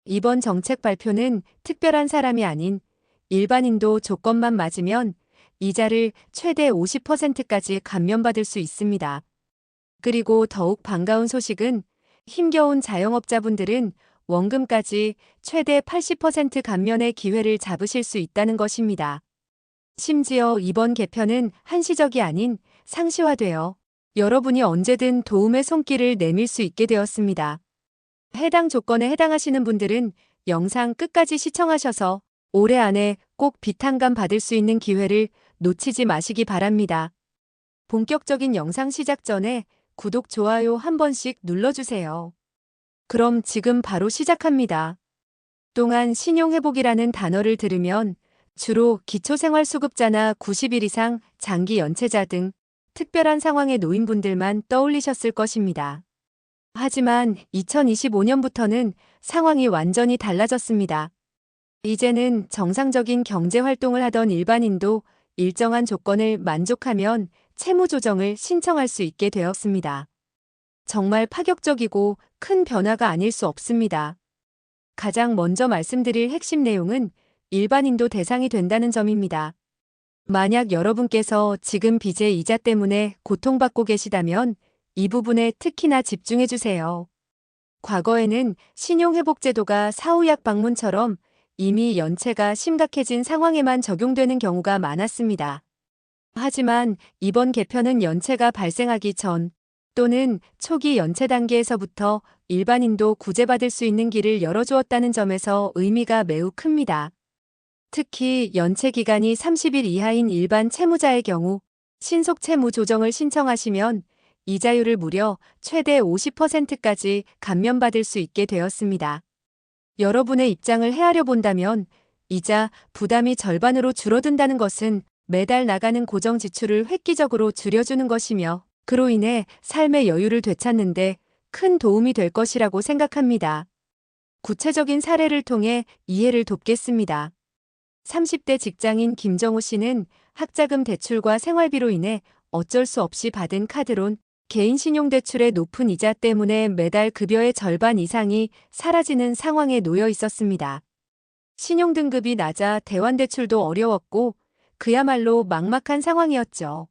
이번 정책 발표는 특별한 사람이 아닌 일반인도 조건만 맞으면 이자를 최대 50%까지 감면받을 수 있습니다. 그리고 더욱 반가운 소식은 힘겨운 자영업자분들은 원금까지 최대 80% 감면의 기회를 잡으실 수 있다는 것입니다. 심지어 이번 개편은 한시적이 아닌 상시화되어 여러분이 언제든 도움의 손길을 내밀 수 있게 되었습니다. 해당 조건에 해당하시는 분들은 영상 끝까지 시청하셔서 올해 안에 꼭 비탄감 받을 수 있는 기회를 놓치지 마시기 바랍니다. 본격적인 영상 시작 전에 구독, 좋아요 한 번씩 눌러주세요. 그럼 지금 바로 시작합니다. 동안 신용회복이라는 단어를 들으면 주로 기초생활수급자나 90일 이상 장기 연체자 등 특별한 상황에 놓인 분들만 떠올리셨을 것입니다. 하지만 2025년부터는 상황이 완전히 달라졌습니다. 이제는 정상적인 경제활동을 하던 일반인도 일정한 조건을 만족하면 채무조정을 신청할 수 있게 되었습니다. 정말 파격적이고 큰 변화가 아닐 수 없습니다. 가장 먼저 말씀드릴 핵심 내용은 일반인도 대상이 된다는 점입니다. 만약 여러분께서 지금 빚의 이자 때문에 고통받고 계시다면 이 부분에 특히나 집중해 주세요. 과거에는 신용회복제도가 사후약 방문처럼 이미 연체가 심각해진 상황에만 적용되는 경우가 많았습니다. 하지만 이번 개편은 연체가 발생하기 전 또는 초기 연체 단계에서부터 일반인도 구제받을 수 있는 길을 열어주었다는 점에서 의미가 매우 큽니다. 특히 연체 기간이 30일 이하인 일반 채무자의 경우 신속 채무 조정을 신청하시면 이자율을 무려 최대 50%까지 감면받을 수 있게 되었습니다. 여러분의 입장을 헤아려 본다면 이자 부담이 절반으로 줄어든다는 것은 매달 나가는 고정 지출을 획기적으로 줄여주는 것이며 그로 인해 삶의 여유를 되찾는데 큰 도움이 될 것이라고 생각합니다. 구체적인 사례를 통해 이해를 돕겠습니다. 30대 직장인 김정우 씨는 학자금 대출과 생활비로 인해 어쩔 수 없이 받은 카드론, 개인 신용대출의 높은 이자 때문에 매달 급여의 절반 이상이 사라지는 상황에 놓여 있었습니다. 신용등급이 낮아 대환대출도 어려웠고 그야말로 막막한 상황이었죠.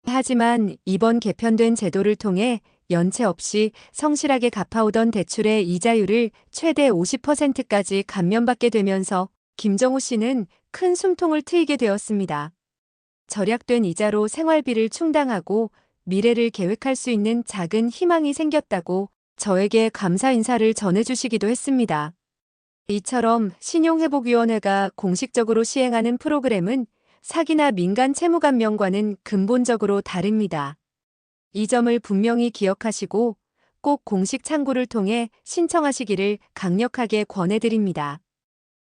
하지만 이번 개편된 제도를 통해 연체 없이 성실하게 갚아오던 대출의 이자율을 최대 50%까지 감면받게 되면서 김정우 씨는 큰 숨통을 트이게 되었습니다. 절약된 이자로 생활비를 충당하고 미래를 계획할 수 있는 작은 희망이 생겼다고 저에게 감사 인사를 전해주시기도 했습니다. 이처럼 신용회복위원회가 공식적으로 시행하는 프로그램은 사기나 민간 채무감면과는 근본적으로 다릅니다. 이 점을 분명히 기억하시고 꼭 공식 창구를 통해 신청하시기를 강력하게 권해드립니다.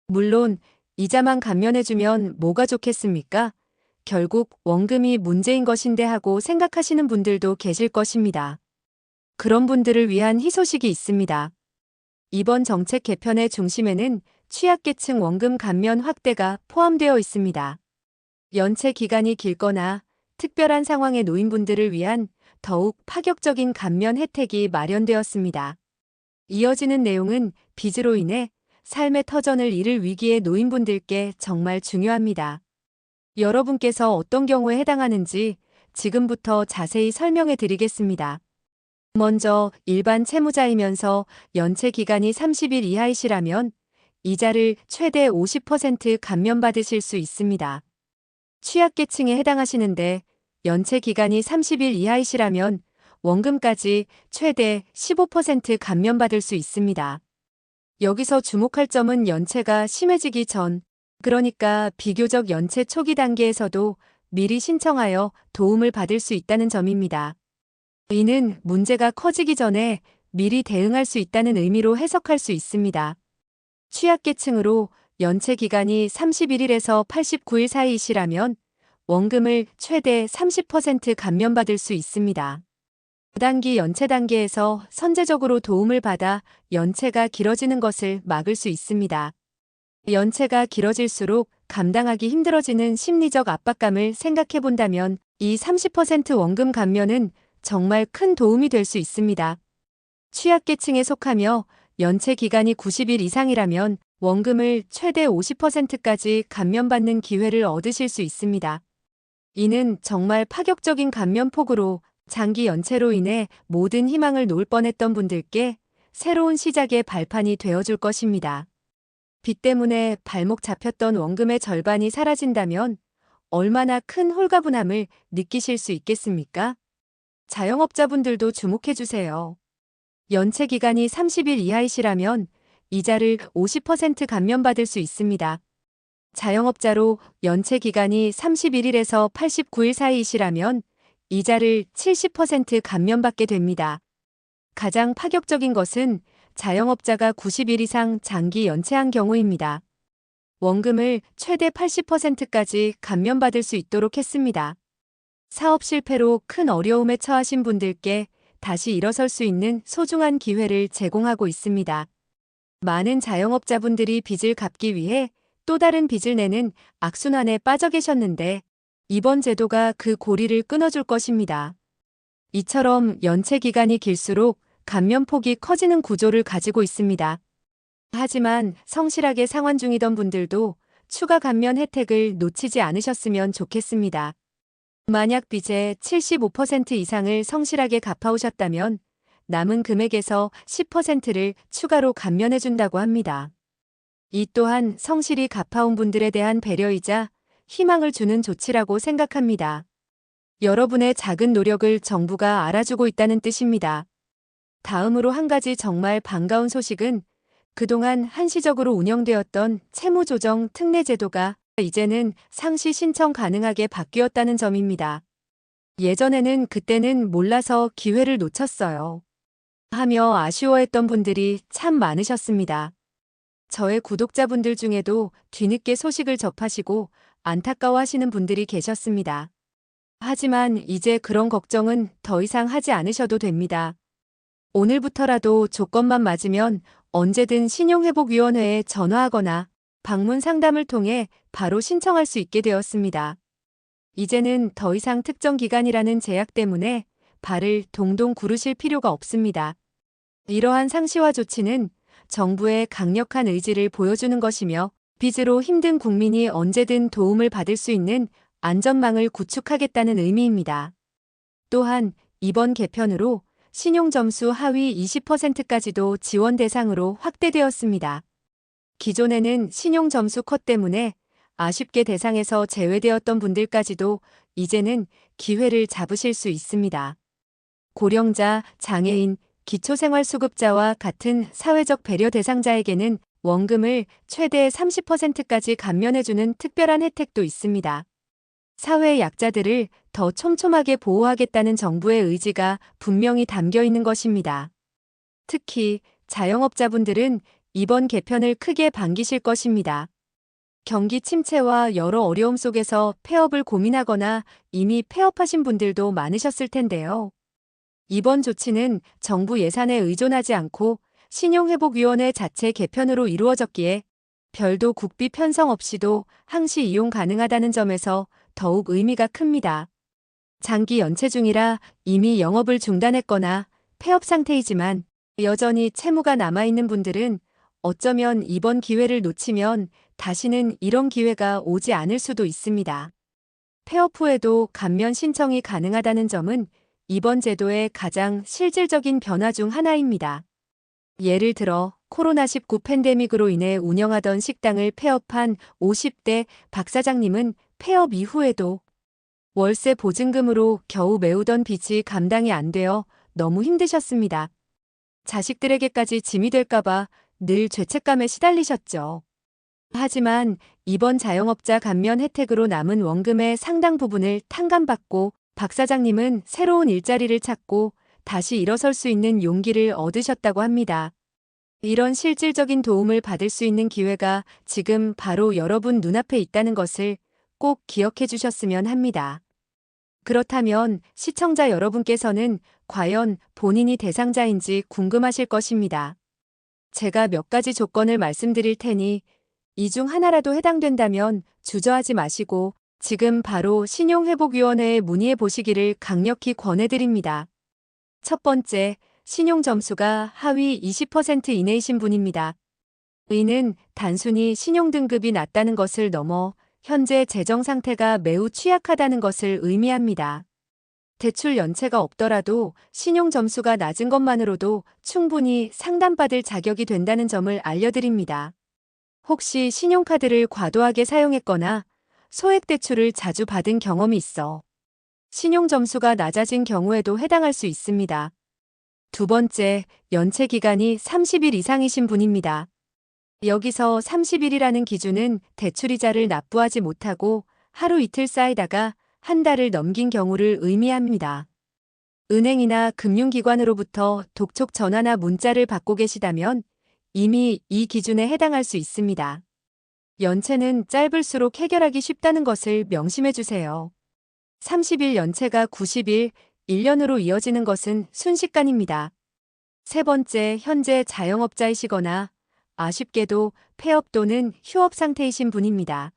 물론 이자만 감면해주면 뭐가 좋겠습니까? 결국 원금이 문제인 것인데 하고 생각하시는 분들도 계실 것입니다. 그런 분들을 위한 희소식이 있습니다. 이번 정책 개편의 중심에는 취약계층 원금 감면 확대가 포함되어 있습니다. 연체 기간이 길거나 특별한 상황에 놓인 분들을 위한 더욱 파격적인 감면 혜택이 마련되었습니다. 이어지는 내용은 빚으로 인해 삶의 터전을 잃을 위기에 놓인 분들께 정말 중요합니다. 여러분께서 어떤 경우에 해당하는지 지금부터 자세히 설명해 드리겠습니다. 먼저 일반 채무자이면서 연체 기간이 30일 이하이시라면 이자를 최대 50% 감면받으실 수 있습니다. 취약계층에 해당하시는데 연체 기간이 30일 이하이시라면 원금까지 최대 15% 감면받을 수 있습니다. 여기서 주목할 점은 연체가 심해지기 전, 그러니까 비교적 연체 초기 단계에서도 미리 신청하여 도움을 받을 수 있다는 점입니다. 이는 문제가 커지기 전에 미리 대응할 수 있다는 의미로 해석할 수 있습니다. 취약계층으로 연체 기간이 31일에서 89일 사이이시라면 원금을 최대 30% 감면받을 수 있습니다. 부단기 연체 단계에서 선제적으로 도움을 받아 연체가 길어지는 것을 막을 수 있습니다. 연체가 길어질수록 감당하기 힘들어지는 심리적 압박감을 생각해 본다면 이 30% 원금 감면은 정말 큰 도움이 될 수 있습니다. 취약계층에 속하며 연체 기간이 90일 이상이라면 원금을 최대 50%까지 감면받는 기회를 얻으실 수 있습니다. 이는 정말 파격적인 감면폭으로 장기 연체로 인해 모든 희망을 놓을 뻔했던 분들께 새로운 시작의 발판이 되어줄 것입니다. 빚 때문에 발목 잡혔던 원금의 절반이 사라진다면 얼마나 큰 홀가분함을 느끼실 수 있겠습니까? 자영업자분들도 주목해주세요. 연체 기간이 30일 이하이시라면 이자를 50% 감면받을 수 있습니다. 자영업자로 연체 기간이 31일에서 89일 사이이시라면 이자를 70% 감면받게 됩니다. 가장 파격적인 것은 자영업자가 90일 이상 장기 연체한 경우입니다. 원금을 최대 80%까지 감면받을 수 있도록 했습니다. 사업 실패로 큰 어려움에 처하신 분들께 다시 일어설 수 있는 소중한 기회를 제공하고 있습니다. 많은 자영업자분들이 빚을 갚기 위해 또 다른 빚을 내는 악순환에 빠져 계셨는데 이번 제도가 그 고리를 끊어줄 것입니다. 이처럼 연체 기간이 길수록 감면폭이 커지는 구조를 가지고 있습니다. 하지만 성실하게 상환 중이던 분들도 추가 감면 혜택을 놓치지 않으셨으면 좋겠습니다. 만약 빚의 75% 이상을 성실하게 갚아오셨다면 남은 금액에서 10%를 추가로 감면해준다고 합니다. 이 또한 성실히 갚아온 분들에 대한 배려이자 희망을 주는 조치라고 생각합니다. 여러분의 작은 노력을 정부가 알아주고 있다는 뜻입니다. 다음으로 한 가지 정말 반가운 소식은 그동안 한시적으로 운영되었던 채무조정 특례제도가 이제는 상시 신청 가능하게 바뀌었다는 점입니다. 예전에는 그때는 몰라서 기회를 놓쳤어요 하며 아쉬워했던 분들이 참 많으셨습니다. 저의 구독자분들 중에도 뒤늦게 소식을 접하시고 안타까워하시는 분들이 계셨습니다. 하지만 이제 그런 걱정은 더 이상 하지 않으셔도 됩니다. 오늘부터라도 조건만 맞으면 언제든 신용회복위원회에 전화하거나 방문 상담을 통해 바로 신청할 수 있게 되었습니다. 이제는 더 이상 특정 기간이라는 제약 때문에 발을 동동 구르실 필요가 없습니다. 이러한 상시화 조치는 정부의 강력한 의지를 보여주는 것이며 빚으로 힘든 국민이 언제든 도움을 받을 수 있는 안전망을 구축하겠다는 의미입니다. 또한 이번 개편으로 신용점수 하위 20%까지도 지원 대상으로 확대되었습니다. 기존에는 신용점수 컷 때문에 아쉽게 대상에서 제외되었던 분들까지도 이제는 기회를 잡으실 수 있습니다. 고령자, 장애인, 기초생활수급자와 같은 사회적 배려 대상자에게는 원금을 최대 30%까지 감면해주는 특별한 혜택도 있습니다. 사회 약자들을 더 촘촘하게 보호하겠다는 정부의 의지가 분명히 담겨 있는 것입니다. 특히 자영업자분들은 이번 개편을 크게 반기실 것입니다. 경기 침체와 여러 어려움 속에서 폐업을 고민하거나 이미 폐업하신 분들도 많으셨을 텐데요. 이번 조치는 정부 예산에 의존하지 않고 신용회복위원회 자체 개편으로 이루어졌기에 별도 국비 편성 없이도 항시 이용 가능하다는 점에서 더욱 의미가 큽니다. 장기 연체 중이라 이미 영업을 중단했거나 폐업 상태이지만 여전히 채무가 남아있는 분들은 어쩌면 이번 기회를 놓치면 다시는 이런 기회가 오지 않을 수도 있습니다. 폐업 후에도 감면 신청이 가능하다는 점은 이번 제도의 가장 실질적인 변화 중 하나입니다. 예를 들어 코로나19 팬데믹으로 인해 운영하던 식당을 폐업한 50대 박 사장님은 폐업 이후에도 월세 보증금으로 겨우 메우던 빚이 감당이 안 되어 너무 힘드셨습니다. 자식들에게까지 짐이 될까봐 늘 죄책감에 시달리셨죠. 하지만 이번 자영업자 감면 혜택으로 남은 원금의 상당 부분을 탕감받고 박 사장님은 새로운 일자리를 찾고 다시 일어설 수 있는 용기를 얻으셨다고 합니다. 이런 실질적인 도움을 받을 수 있는 기회가 지금 바로 여러분 눈앞에 있다는 것을 꼭 기억해 주셨으면 합니다. 그렇다면 시청자 여러분께서는 과연 본인이 대상자인지 궁금하실 것입니다. 제가 몇 가지 조건을 말씀드릴 테니 이 중 하나라도 해당된다면 주저하지 마시고 지금 바로 신용회복위원회에 문의해 보시기를 강력히 권해드립니다. 첫 번째, 신용 점수가 하위 20% 이내이신 분입니다. 이는 단순히 신용 등급이 낮다는 것을 넘어 현재 재정 상태가 매우 취약하다는 것을 의미합니다. 대출 연체가 없더라도 신용 점수가 낮은 것만으로도 충분히 상담받을 자격이 된다는 점을 알려드립니다. 혹시 신용카드를 과도하게 사용했거나 소액 대출을 자주 받은 경험이 있어 신용 점수가 낮아진 경우에도 해당할 수 있습니다. 두 번째, 연체 기간이 30일 이상이신 분입니다. 여기서 30일이라는 기준은 대출이자를 납부하지 못하고 하루 이틀 쌓이다가 한 달을 넘긴 경우를 의미합니다. 은행이나 금융기관으로부터 독촉 전화나 문자를 받고 계시다면 이미 이 기준에 해당할 수 있습니다. 연체는 짧을수록 해결하기 쉽다는 것을 명심해 주세요. 30일 연체가 90일, 1년으로 이어지는 것은 순식간입니다. 세 번째, 현재 자영업자이시거나 아쉽게도 폐업 또는 휴업 상태이신 분입니다.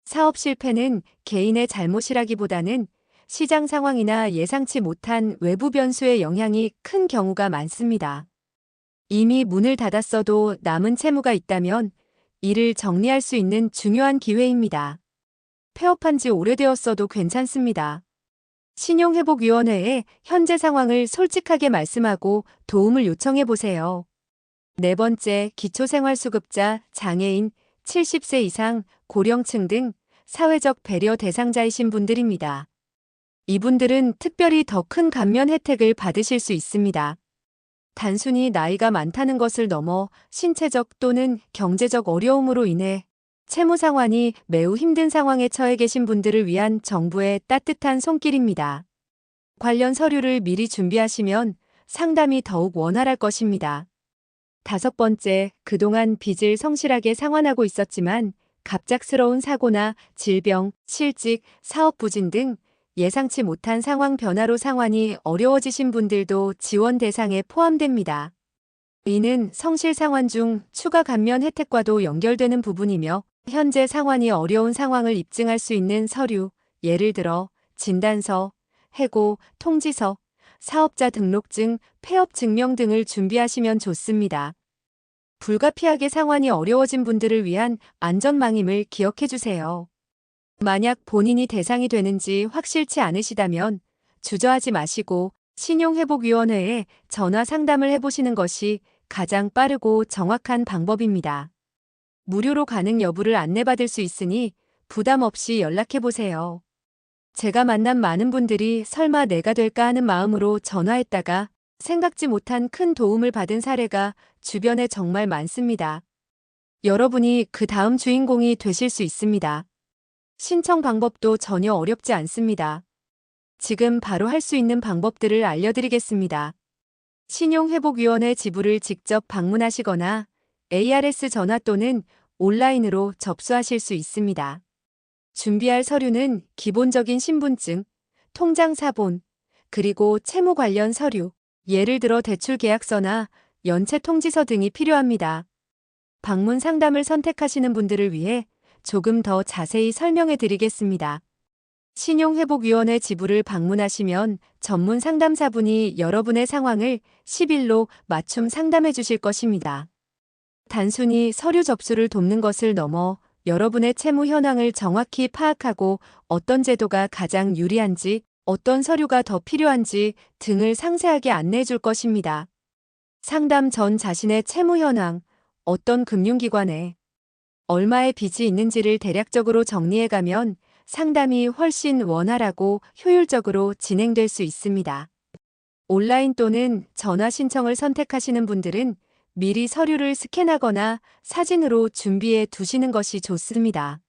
사업 실패는 개인의 잘못이라기보다는 시장 상황이나 예상치 못한 외부 변수의 영향이 큰 경우가 많습니다. 이미 문을 닫았어도 남은 채무가 있다면 이를 정리할 수 있는 중요한 기회입니다. 폐업한 지 오래되었어도 괜찮습니다. 신용회복위원회에 현재 상황을 솔직하게 말씀하고 도움을 요청해 보세요. 네 번째, 기초생활수급자, 장애인, 70세 이상, 고령층 등 사회적 배려 대상자이신 분들입니다. 이분들은 특별히 더 큰 감면 혜택을 받으실 수 있습니다. 단순히 나이가 많다는 것을 넘어 신체적 또는 경제적 어려움으로 인해 채무 상환이 매우 힘든 상황에 처해 계신 분들을 위한 정부의 따뜻한 손길입니다. 관련 서류를 미리 준비하시면 상담이 더욱 원활할 것입니다. 다섯 번째, 그동안 빚을 성실하게 상환하고 있었지만 갑작스러운 사고나 질병, 실직, 사업 부진 등 예상치 못한 상황 변화로 상환이 어려워지신 분들도 지원 대상에 포함됩니다. 이는 성실 상환 중 추가 감면 혜택과도 연결되는 부분이며 현재 상환이 어려운 상황을 입증할 수 있는 서류, 예를 들어 진단서, 해고, 통지서, 사업자 등록증, 폐업 증명 등을 준비하시면 좋습니다. 불가피하게 상환이 어려워진 분들을 위한 안전망임을 기억해 주세요. 만약 본인이 대상이 되는지 확실치 않으시다면 주저하지 마시고 신용회복위원회에 전화 상담을 해보시는 것이 가장 빠르고 정확한 방법입니다. 무료로 가능 여부를 안내받을 수 있으니 부담 없이 연락해 보세요. 제가 만난 많은 분들이 설마 내가 될까 하는 마음으로 전화했다가 생각지 못한 큰 도움을 받은 사례가 주변에 정말 많습니다. 여러분이 그 다음 주인공이 되실 수 있습니다. 신청 방법도 전혀 어렵지 않습니다. 지금 바로 할 수 있는 방법들을 알려드리겠습니다. 신용회복위원회 지부를 직접 방문하시거나 ARS 전화 또는 온라인으로 접수하실 수 있습니다. 준비할 서류는 기본적인 신분증, 통장 사본, 그리고 채무 관련 서류, 예를 들어 대출 계약서나 연체 통지서 등이 필요합니다. 방문 상담을 선택하시는 분들을 위해 조금 더 자세히 설명해 드리겠습니다. 신용회복위원회 지부를 방문하시면 전문 상담사분이 여러분의 상황을 10일로 맞춤 상담해 주실 것입니다. 단순히 서류 접수를 돕는 것을 넘어 여러분의 채무 현황을 정확히 파악하고 어떤 제도가 가장 유리한지, 어떤 서류가 더 필요한지 등을 상세하게 안내해 줄 것입니다. 상담 전 자신의 채무 현황, 어떤 금융기관에 얼마의 빚이 있는지를 대략적으로 정리해가면 상담이 훨씬 원활하고 효율적으로 진행될 수 있습니다. 온라인 또는 전화 신청을 선택하시는 분들은 미리 서류를 스캔하거나 사진으로 준비해 두시는 것이 좋습니다.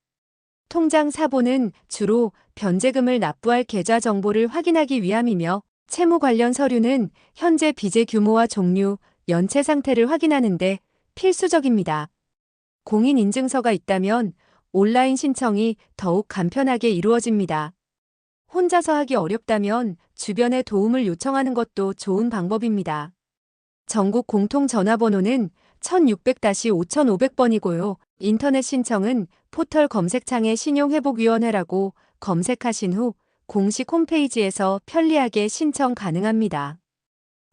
통장 사본은 주로 변제금을 납부할 계좌 정보를 확인하기 위함이며 채무 관련 서류는 현재 빚의 규모와 종류, 연체 상태를 확인하는데 필수적입니다. 공인인증서가 있다면 온라인 신청이 더욱 간편하게 이루어집니다. 혼자서 하기 어렵다면 주변에 도움을 요청하는 것도 좋은 방법입니다. 전국 공통 전화번호는 1600-5500번이고요. 인터넷 신청은 포털 검색창에 신용회복위원회라고 검색하신 후 공식 홈페이지에서 편리하게 신청 가능합니다.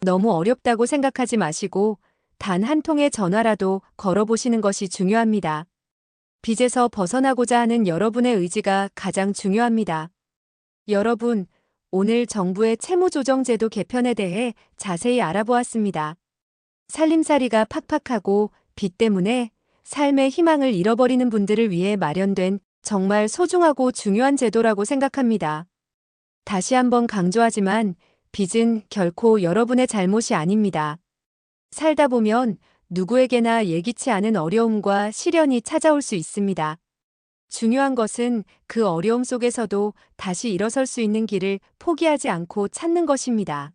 너무 어렵다고 생각하지 마시고 단 한 통의 전화라도 걸어보시는 것이 중요합니다. 빚에서 벗어나고자 하는 여러분의 의지가 가장 중요합니다. 여러분, 오늘 정부의 채무조정제도 개편에 대해 자세히 알아보았습니다. 살림살이가 팍팍하고 빚 때문에 삶의 희망을 잃어버리는 분들을 위해 마련된 정말 소중하고 중요한 제도라고 생각합니다. 다시 한번 강조하지만 빚은 결코 여러분의 잘못이 아닙니다. 살다 보면 누구에게나 예기치 않은 어려움과 시련이 찾아올 수 있습니다. 중요한 것은 그 어려움 속에서도 다시 일어설 수 있는 길을 포기하지 않고 찾는 것입니다.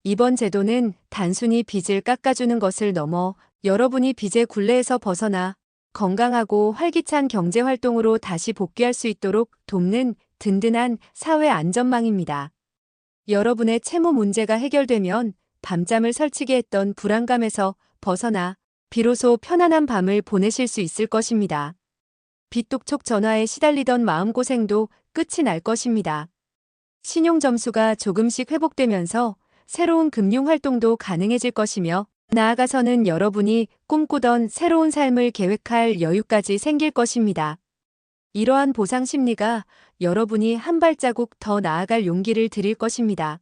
이번 제도는 단순히 빚을 깎아주는 것을 넘어 여러분이 빚의 굴레에서 벗어나 건강하고 활기찬 경제 활동으로 다시 복귀할 수 있도록 돕는 든든한 사회 안전망입니다. 여러분의 채무 문제가 해결되면 밤잠을 설치게 했던 불안감에서 벗어나 비로소 편안한 밤을 보내실 수 있을 것입니다. 빚독촉 전화에 시달리던 마음고생도 끝이 날 것입니다. 신용 점수가 조금씩 회복되면서 새로운 금융 활동도 가능해질 것이며 나아가서는 여러분이 꿈꾸던 새로운 삶을 계획할 여유까지 생길 것입니다. 이러한 보상 심리가 여러분이 한 발자국 더 나아갈 용기를 드릴 것입니다.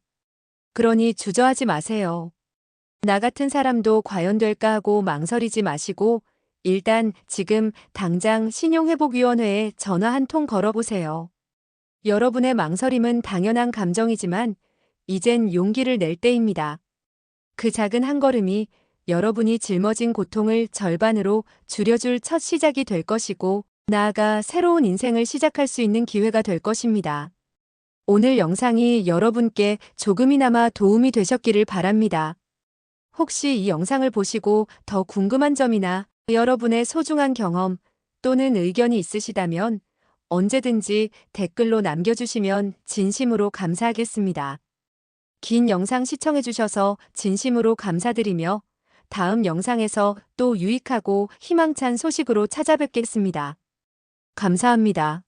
그러니 주저하지 마세요. 나 같은 사람도 과연 될까 하고 망설이지 마시고 일단 지금 당장 신용회복위원회에 전화 한 통 걸어보세요. 여러분의 망설임은 당연한 감정이지만 이젠 용기를 낼 때입니다. 그 작은 한 걸음이 여러분이 짊어진 고통을 절반으로 줄여줄 첫 시작이 될 것이고 나아가 새로운 인생을 시작할 수 있는 기회가 될 것입니다. 오늘 영상이 여러분께 조금이나마 도움이 되셨기를 바랍니다. 혹시 이 영상을 보시고 더 궁금한 점이나 여러분의 소중한 경험 또는 의견이 있으시다면 언제든지 댓글로 남겨주시면 진심으로 감사하겠습니다. 긴 영상 시청해주셔서 진심으로 감사드리며 다음 영상에서 또 유익하고 희망찬 소식으로 찾아뵙겠습니다. 감사합니다.